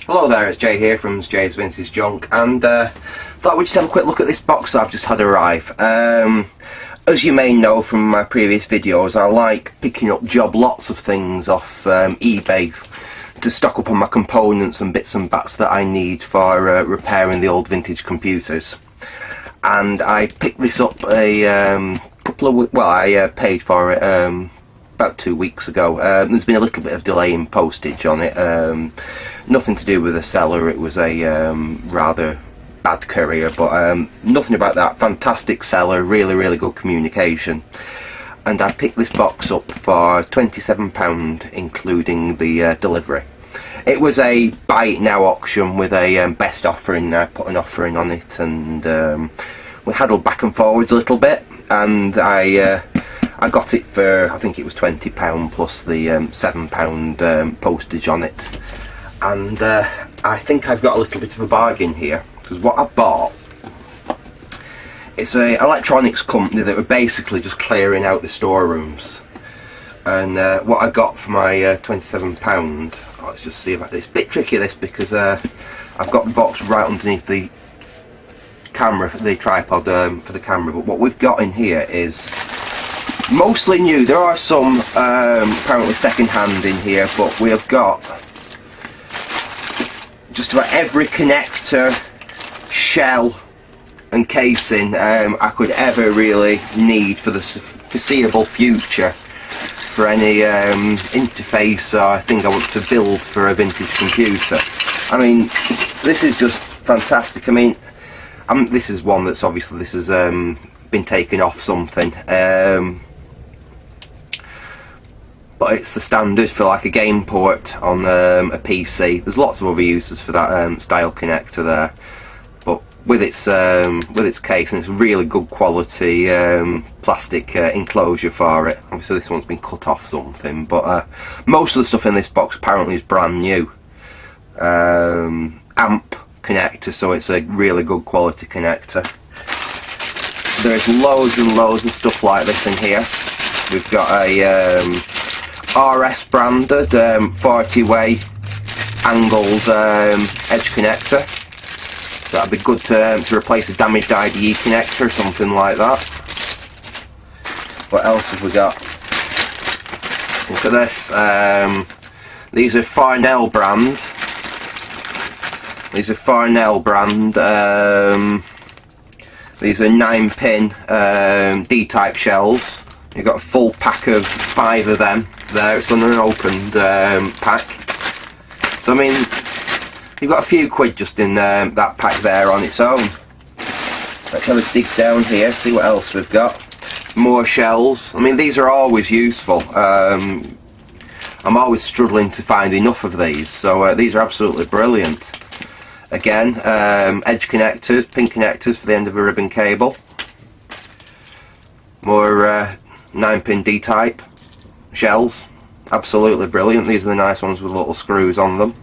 Hello there, it's Jay here from Jay's Vintage Junk, and thought we'd just have a quick look at this box that I've just had arrive. As you may know from my previous videos, I like picking up job lots of things off eBay to stock up on my components and bits and bats that I need for repairing the old vintage computers. And I picked this up a couple of, I paid for it about 2 weeks ago. There's been a little bit of delay in postage on it. Nothing to do with the seller, it was a rather bad courier, but nothing about that. Fantastic seller, really good communication. And I picked this box up for £27, including the delivery. It was a buy it now auction with a best offer in there, put an offer in on it, and we huddled back and forwards a little bit, and I got it for, I think it was £20 plus the £7 postage on it. And I think I've got a little bit of a bargain here, because what I bought is an electronics company that were basically just clearing out the storerooms. And what I got for my £27, let's just see about this. It's a bit tricky this, because I've got the box right underneath the camera, the tripod for the camera, but what we've got in here is mostly new. There are some apparently second hand in here, but we have got just about every connector, shell and casing I could ever really need for the foreseeable future for any interface or thing I want to build for a vintage computer. I mean, this is just fantastic. I mean, this is one that's obviously, this has been taken off something, but it's the standard for like a game port on a PC. There's lots of other uses for that style connector there, but with its case, and it's really good quality plastic enclosure for it. Obviously this one's been cut off something, but most of the stuff in this box apparently is brand new. Amp connector, so it's a really good quality connector. There's loads and loads of stuff like this in here. We've got a RS branded 40-way angled edge connector. That'd be good to replace a damaged IDE connector or something like that. What else have we got? Look at this. These are Farnell brand. These are Farnell brand. These are 9-pin D-type shells. You've got a full pack of 5 of them there. It's an unopened pack. So I mean, you've got a few quid just in that pack there on its own. Let's have a dig down here, see what else we've got. More shells. I mean, these are always useful. I'm always struggling to find enough of these, so these are absolutely brilliant. Again, edge connectors, pin connectors for the end of a ribbon cable. More 9-pin D-type shells, absolutely brilliant. These are the nice ones with little screws on them.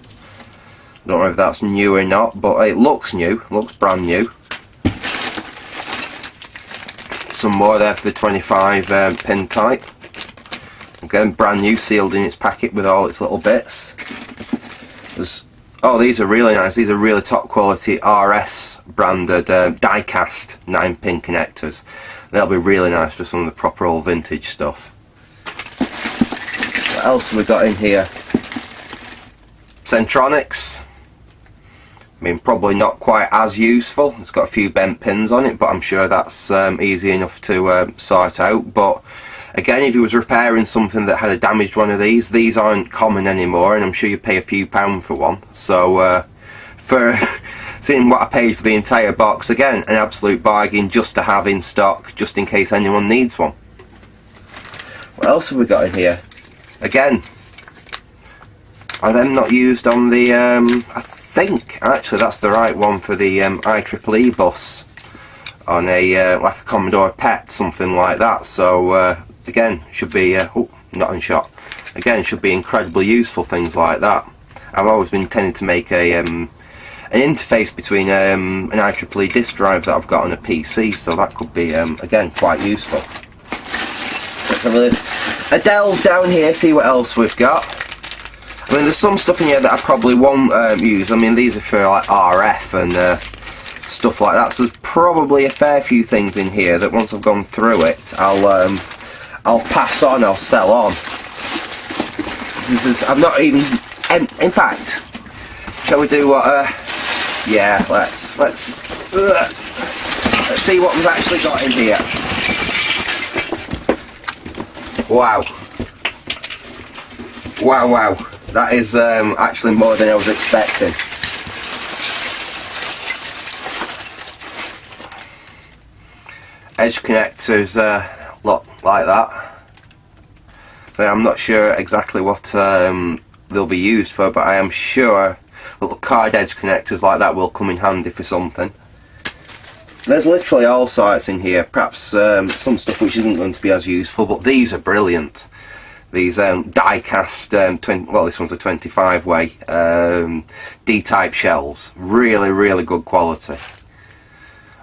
Don't know if that's new or not, but it looks new, looks brand new. Some more there for the 25 pin type. Again, brand new, sealed in its packet with all its little bits. Oh, these are really nice. These are really top quality RS branded die-cast 9-pin connectors. They'll be really nice for some of the proper old vintage stuff. What else have we got in here? Centronics. I mean, probably not quite as useful. It's got a few bent pins on it, but I'm sure that's easy enough to sort out. But again, if you was repairing something that had a damaged one of these aren't common anymore, and I'm sure you pay a few pounds for one. So for seeing what I paid for the entire box, again, an absolute bargain just to have in stock, just in case anyone needs one. What else have we got in here? Again, are them not used on the, I think, actually that's the right one for the IEEE bus, on a, like a Commodore PET, something like that. So, again, should be, oh, not in shot. Again, should be incredibly useful, things like that. I've always been intending to make a, an interface between an IEEE disk drive that I've got on a PC, so that could be, again, quite useful. Let's have a delve down here, see what else we've got. I mean, there's some stuff in here that I probably won't use. I mean, these are for like RF and stuff like that, so there's probably a fair few things in here that once I've gone through it, I'll pass on, I'll sell on. I've not even, in fact, shall we do what, yeah, let's see what we've actually got in here. Wow. Wow, wow. That is actually more than I was expecting. Edge connectors look like that. So I'm not sure exactly what they'll be used for, but I am sure little card edge connectors like that will come in handy for something. There's literally all sorts in here, perhaps some stuff which isn't going to be as useful, but these are brilliant. These die-cast, well, this one's a 25 way D-type shells. Really, really good quality.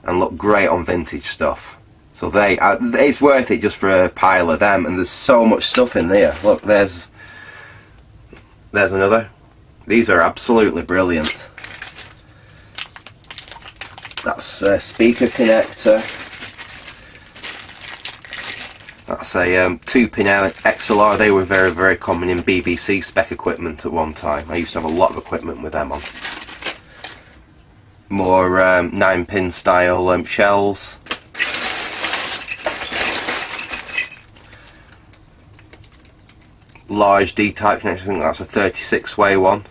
And look great on vintage stuff. So it's worth it just for a pile of them, and there's so much stuff in there. Look, there's another. These are absolutely brilliant. That's a speaker connector. That's a 2-pin XLR. They were very, very common in BBC spec equipment at one time. I used to have a lot of equipment with them on. More 9-pin style shells. Large D-type connector. I think that's a 36-way one.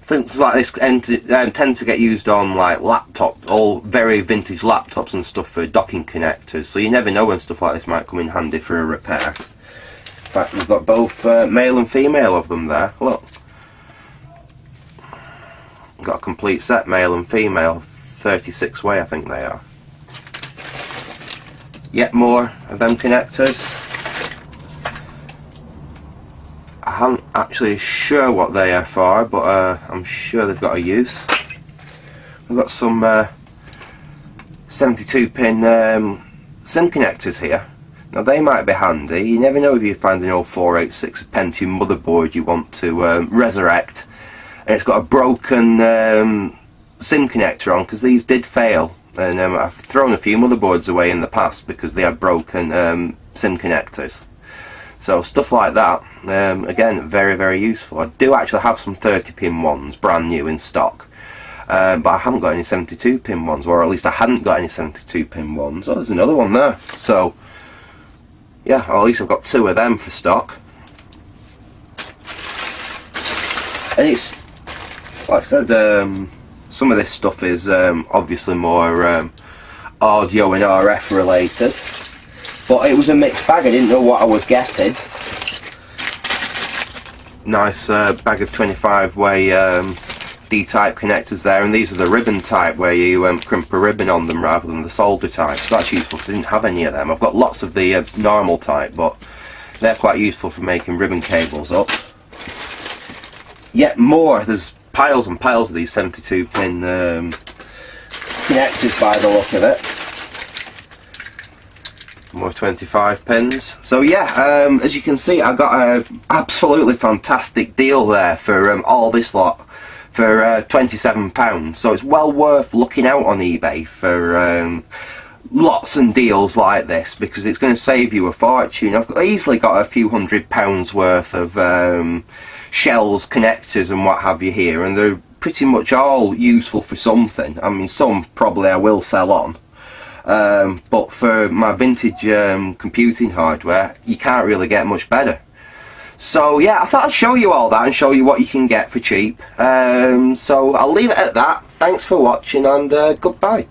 Things like this tend to get used on like laptops, all very vintage laptops and stuff for docking connectors, so you never know when stuff like this might come in handy for a repair. In fact, we've got both male and female of them there. Look, we've got a complete set, male and female, 36-way I think they are. Yet more of them connectors. I'm actually sure what they are for, but I'm sure they've got a use. We've got some 72-pin SIM connectors here. Now they might be handy. You never know if you find an old 486 Pentium motherboard you want to resurrect, and it's got a broken SIM connector on, because these did fail, and I've thrown a few motherboards away in the past because they had broken SIM connectors. So stuff like that, again, very, very useful. I do actually have some 30-pin ones, brand new in stock, but I haven't got any 72-pin ones, or at least I hadn't got any 72-pin ones. Oh, there's another one there. So, yeah, or at least I've got 2 of them for stock. And it's, like I said, some of this stuff is obviously more audio and RF related. But it was a mixed bag, I didn't know what I was getting. Nice bag of 25-way D-type connectors there, and these are the ribbon type where you crimp a ribbon on them rather than the solder type. So that's useful because I didn't have any of them. I've got lots of the normal type, but they're quite useful for making ribbon cables up. Yet more, there's piles and piles of these 72-pin connectors by the look of it. More 25 pins. So yeah, as you can see, I got an absolutely fantastic deal there for all this lot for £27. So it's well worth looking out on eBay for lots and deals like this, because it's going to save you a fortune. I've easily got a few £100 worth of shells, connectors and what have you here, and they're pretty much all useful for something. I mean, some probably I will sell on. But for my vintage computing hardware, you can't really get much better. So yeah, I thought I'd show you all that and show you what you can get for cheap. So I'll leave it at that. Thanks for watching, and goodbye.